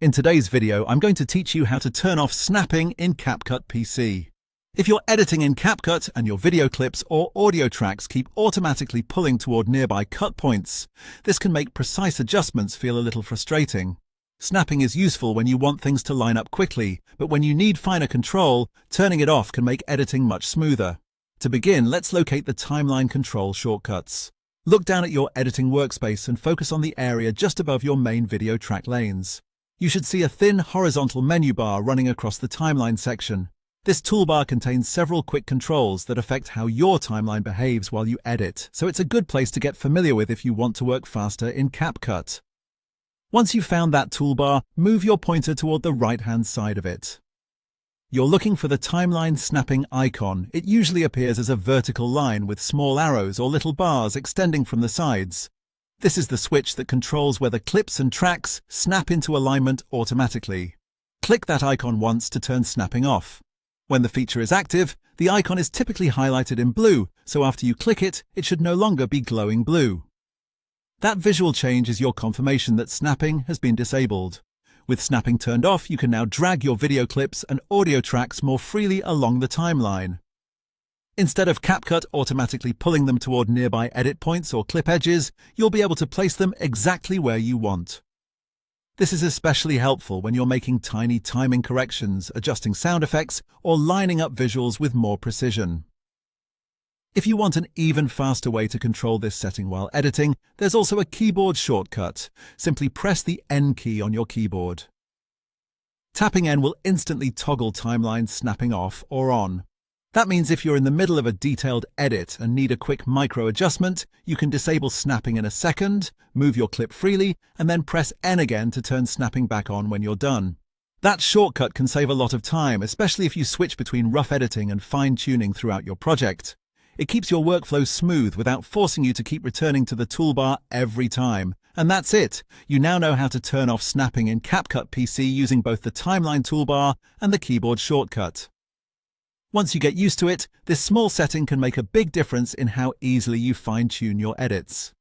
In today's video, I'm going to teach you how to turn off snapping in CapCut PC. If you're editing in CapCut and your video clips or audio tracks keep automatically pulling toward nearby cut points, this can make precise adjustments feel a little frustrating. Snapping is useful when you want things to line up quickly, but when you need finer control, turning it off can make editing much smoother. To begin, let's locate the timeline control shortcuts. Look down at your editing workspace and focus on the area just above your main video track lanes. You should see a thin horizontal menu bar running across the timeline section. This toolbar contains several quick controls that affect how your timeline behaves while you edit, so it's a good place to get familiar with if you want to work faster in CapCut. Once you've found that toolbar, move your pointer toward the right-hand side of it. You're looking for the timeline snapping icon. It usually appears as a vertical line with small arrows or little bars extending from the sides. This is the switch that controls whether clips and tracks snap into alignment automatically. Click that icon once to turn snapping off. When the feature is active, the icon is typically highlighted in blue, so after you click it, it should no longer be glowing blue. That visual change is your confirmation that snapping has been disabled. With snapping turned off, you can now drag your video clips and audio tracks more freely along the timeline. Instead of CapCut automatically pulling them toward nearby edit points or clip edges, you'll be able to place them exactly where you want. This is especially helpful when you're making tiny timing corrections, adjusting sound effects, or lining up visuals with more precision. If you want an even faster way to control this setting while editing, there's also a keyboard shortcut. Simply press the N key on your keyboard. Tapping N will instantly toggle timeline snapping off or on. That means if you're in the middle of a detailed edit and need a quick micro adjustment, you can disable snapping in a second, move your clip freely, and then press N again to turn snapping back on when you're done. That shortcut can save a lot of time, especially if you switch between rough editing and fine-tuning throughout your project. It keeps your workflow smooth without forcing you to keep returning to the toolbar every time. And that's it! You now know how to turn off snapping in CapCut PC using both the timeline toolbar and the keyboard shortcut. Once you get used to it, this small setting can make a big difference in how easily you fine-tune your edits.